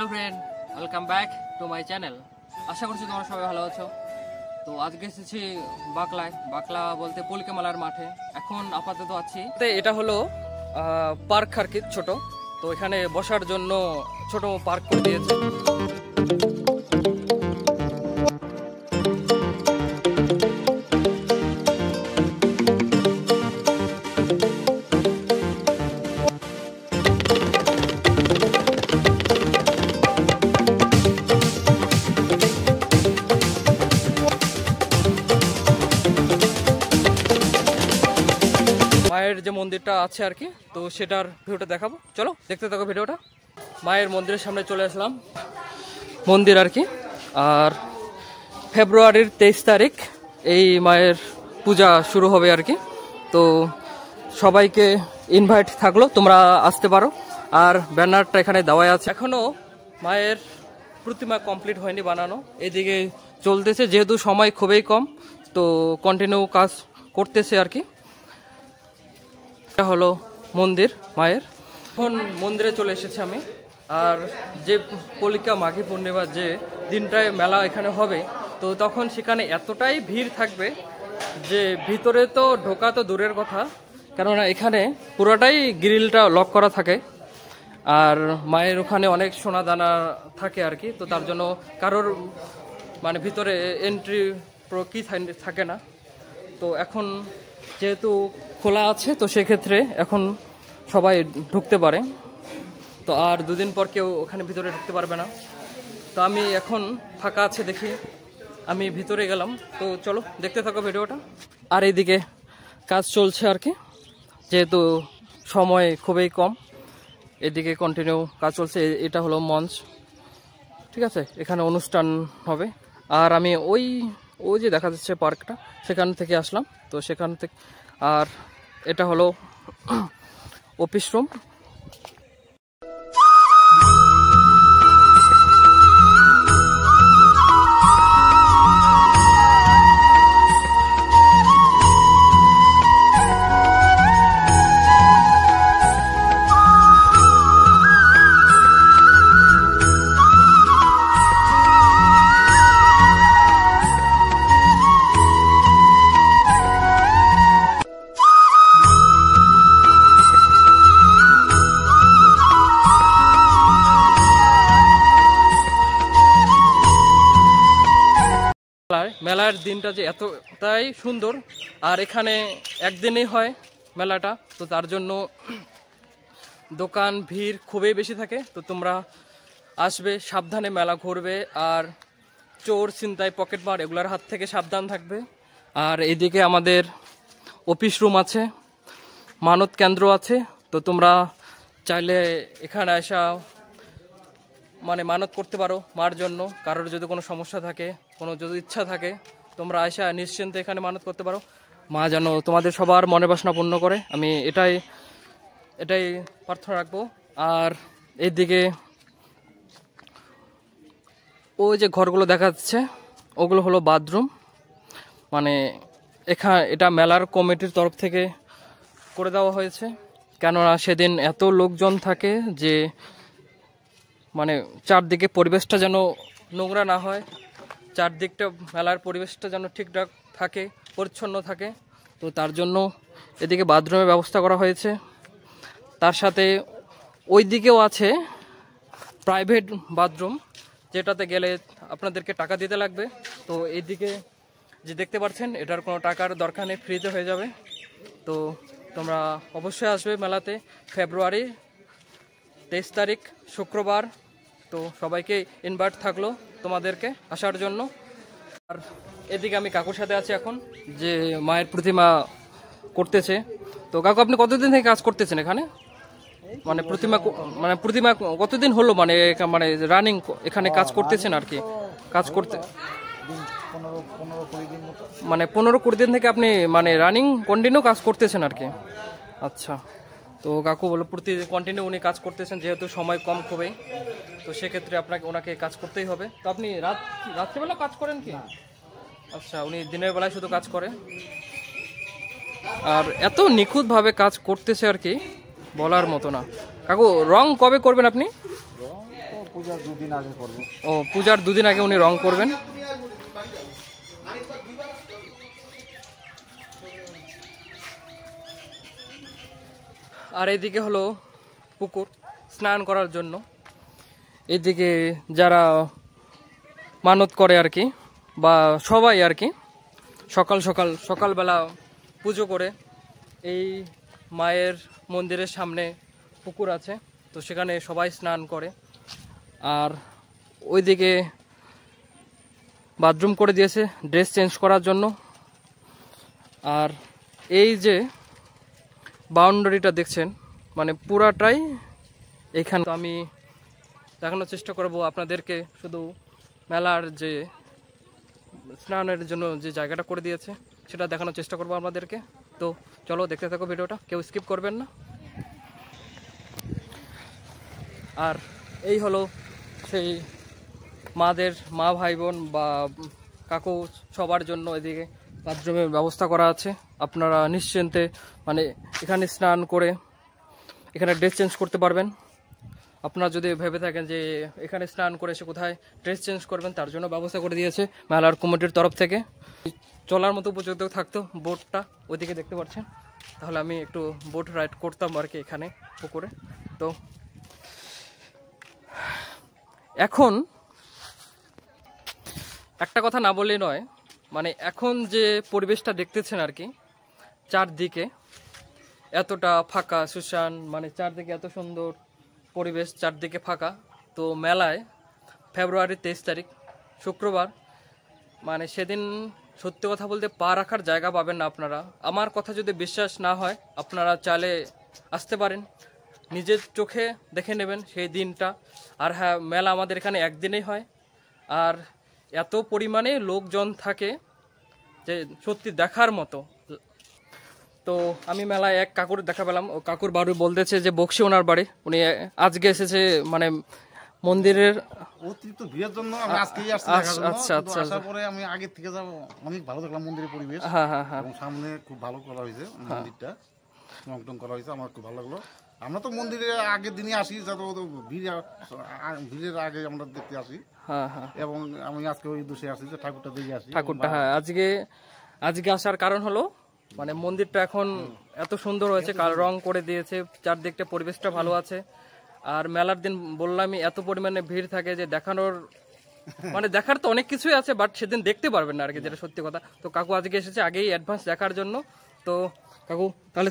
Hello friend, welcome back to my channel. আশা করছি তোমরা সবাই ভালো আছো। তো আজকে এসেছি বাকলায়, বাকলা বলতে পলিকা মেলার মাঠে। এখন আপাতত আছি, এটা হলো পার্ক আর কি, ছোট। তো এখানে বসার জন্য ছোট পার্ক করে দিয়েছে। মায়ের যে মন্দিরটা আছে আর কি, তো সেটার ভিডিওটা দেখাবো, চলো দেখতে থাকো ভিডিওটা। মায়ের মন্দিরের সামনে চলে আসলাম, মন্দির আর কি। আর ফেব্রুয়ারির 23 তারিখ এই মায়ের পূজা শুরু হবে আর কি। তো সবাইকে ইনভাইট থাকলো, তোমরা আসতে পারো। আর ব্যানারটা এখানে দেওয়াই আছে। এখনো মায়ের প্রতিমা কমপ্লিট হয়নি বানানো, এদিকে চলতেছে, যেহেতু সময় খুবই কম, তো কন্টিনিউ কাজ করতেছে আর কি। এটা হলো মন্দির মায়ের। এখন মন্দিরে চলে এসেছি আমি। আর যে পলিকা মাঘী পূর্ণিমার যে দিনটায় মেলা এখানে হবে, তো তখন সেখানে এতটাই ভিড় থাকবে যে ভিতরে তো ঢোকা তো দূরের কথা, কেননা এখানে পুরোটাই গ্রিলটা লক করা থাকে। আর মায়ের ওখানে অনেক সোনা দানা থাকে আর কি, তো তার জন্য কারোর মানে ভিতরে এন্ট্রি কি থাকে না। তো এখন যেহেতু খোলা আছে, তো সেক্ষেত্রে এখন সবাই ঢুকতে পারে। তো আর দুদিন পর কেউ ওখানে ভিতরে ঢুকতে পারবে না। তো আমি এখন ফাঁকা আছে দেখি, আমি ভিতরে গেলাম। তো চলো দেখতে থাকো ভিডিওটা। আর এইদিকে কাজ চলছে আর কি, যেহেতু সময় খুবই কম, এদিকে কন্টিনিউ কাজ চলছে। এটা হলো মঞ্চ, ঠিক আছে, এখানে অনুষ্ঠান হবে। আর আমি ওই যে দেখা যাচ্ছে পার্কটা, সেখান থেকে আসলাম। তো সেখান থেকে, আর এটা হলো অফিস রুম। মেলার দিনটা যে এতটাই সুন্দর, আর এখানে একদিনেই হয় মেলাটা, তো তার জন্য দোকান ভিড় খুবই বেশি থাকে। তো তোমরা আসবে, সাবধানে মেলা ঘুরবে, আর চোর ছিনতাই পকেটমার এগুলার হাত থেকে সাবধান থাকবে। আর এদিকে আমাদের অফিস রুম আছে, মানত কেন্দ্র আছে। তো তোমরা চাইলে এখানে আসা মানে মানত করতে পারো মার জন্য। কারোর যদি কোনো সমস্যা থাকে, কোনো যদি ইচ্ছা থাকে, তোমরা আসা নিশ্চিন্তে এখানে মানত করতে পারো। মা যেন তোমাদের সবার মনে বাসনা পূর্ণ করে, আমি এটাই প্রার্থনা রাখবো। আর এইদিকে ওই যে ঘরগুলো দেখা যাচ্ছে, ওগুলো হলো বাথরুম। মানে এটা মেলার কমিটির তরফ থেকে করে দেওয়া হয়েছে, কেননা সেদিন এত লোকজন থাকে যে মানে চারদিকে পরিবেশটা যেন নোংরা না হয়, চারদিকটা মেলার পরিবেশটা যেন ঠিকঠাক থাকে, পরিচ্ছন্ন থাকে। তো তার জন্য এদিকে বাথরুমের ব্যবস্থা করা হয়েছে। তার সাথে ওই দিকেও আছে প্রাইভেট বাথরুম, যেটাতে গেলে আপনাদেরকে টাকা দিতে লাগবে। তো এইদিকে যে দেখতে পাচ্ছেন, এটার কোনো টাকার দরকার নেই, ফ্রিতে হয়ে যাবে। তো তোমরা অবশ্যই আসবে মেলাতে, ফেব্রুয়ারি 23 তারিখ শুক্রবার। তো সবাইকে ইনভাইট থাকলো তোমাদেরকে আসার জন্য। আর এদিকে আমি কাকুর সাথে আছি এখন, যে মায়ের প্রতিমা করতেছে। তো কাকু, আপনি কতদিন থেকে কাজ করতেছেন এখানে? মানে প্রতিমা কতদিন হলো মানে রানিং এখানে কাজ করতেছেন আর কি? কাজ করতে 15-20 দিন থেকে আপনি মানে রানিং কন্টিনিউ কাজ করতেছেন আর কি। আচ্ছা, তো কাকু বলো কন্টিনিউ উনি কাজ করতেছেন, যেহেতু সময় কম খুবই, তো সেক্ষেত্রে ওনাকে কাজ করতেই হবে। তো আপনি রাত্রিবেলা কাজ করেন কি? আচ্ছা, উনি দিনের বেলায় শুধু কাজ করে। আর এত নিখুঁতভাবে কাজ করতেছে আর কি, বলার মতো না। কাকু, রং কবে করবেন আপনি? পূজার 2 দিন আগে করব। ও পূজার 2 দিন আগে উনি রং করবেন। আর এইদিকে হলো পুকুর স্নান করার জন্য। এইদিকে যারা মানত করে আর কি, বা সবাই আর কি, সকালবেলা পুজো করে এই মায়ের মন্দিরের সামনে পুকুর আছে, তো সেখানে সবাই স্নান করে। আর ওইদিকে বাথরুম করে দিয়েছে ড্রেস চেঞ্জ করার জন্য। আর এই যে বাউন্ডারিটা দেখছেন মানে পুরাটাই এইখানে। তো আমি দেখানোর চেষ্টা করব আপনাদেরকে শুধু মেলার যে স্নানের জন্য যে জায়গাটা করে দিয়েছে সেটা দেখানোর চেষ্টা করবো আপনাদেরকে। তো চলো দেখতে থাকো ভিডিওটা, কেউ স্কিপ করবেন না। আর এই হলো সেই মা ভাই বোন বা কাকু সবার জন্য এদিকে বাথরুমের ব্যবস্থা করা আছে। আপনারা নিশ্চিন্তে মানে এখানে স্নান করে এখানে ড্রেস চেঞ্জ করতে পারবেন। আপনারা যদি ভেবে থাকেন যে এখানে স্নান করে এসে কোথায় ড্রেস চেঞ্জ করবেন, তার জন্য ব্যবস্থা করে দিয়েছে মেলার কমিটির তরফ থেকে। চলার মতো উপযুক্ত থাকতো বোটটা ওইদিকে দেখতে পাচ্ছেন, তাহলে আমি একটু বোট রাইড করতাম আর কি এখানে পুকুরে। তো এখন একটা কথা না বললেই নয়, মানে এখন যে পরিবেশটা দেখতেছেন আর কি, চারদিকে এতটা ফাঁকা শুনশান, মানে চারদিকে এত সুন্দর পরিবেশ, চারদিকে ফাঁকা। তো মেলায় ফেব্রুয়ারি 23 তারিখ শুক্রবার, মানে সেদিন সত্যি কথা বলতে পা রাখার জায়গা পাবেন না আপনারা। আমার কথা যদি বিশ্বাস না হয় আপনারা চাইলে আসতে পারেন, নিজের চোখে দেখে নেবেন সেই দিনটা। আর হ্যাঁ, মেলা আমাদের এখানে একদিনেই হয়, আর এত পরিমাণে লোকজন থাকে যে সত্যি দেখার মতো। তো আমি মেলায় এক কাকুর দেখা পেলাম, ও কাকুর বাড়ি বলতেছে যে বক্সি ওনার বাড়ি, উনি আজকে এসেছে মানে মন্দিরের অতিরিক্ত ভিড়ের জন্য আমি আজকেই আসছি দেখার জন্য। কিন্তু আসার পরে আমি আগে থেকে যাব, অনেক ভালো দেখলাম মন্দিরের পরিবেশ। হ্যাঁ হ্যাঁ হ্যাঁ, এবং সামনে খুব ভালো করা হয়েছে মন্দিরটা, রং করা হয়েছে, আমার খুব ভালো লাগলো। আমরা তো মন্দিরে আগের দিনই আসি, যত ভিড়ের আগে আমরা দেখতে আসি। হ্যাঁ হ্যাঁ, এবং আমি আজকে ওই উদ্দেশ্যে আসি যে ঠাকুরটা দেখে আসি। ঠাকুরটা হ্যাঁ, আজকে আসার কারণ হলো মানে মন্দিরটা এখন এত সুন্দর হয়েছে, কাল রং করে দিয়েছে, চারদিকটা পরিবেশটা ভালো আছে। আর মেলার দিন বললামই এত পরিমাণে ভিড় থাকে যে দেখানোর মানে দেখার তো অনেক কিছুই আছে, বাট সেদিন দেখতে পারবেন না আর কি, যেটা সত্যি কথা। তো কাকু আজকে এসেছে আগেই অ্যাডভান্স দেখার জন্য। তো কাকু তাহলে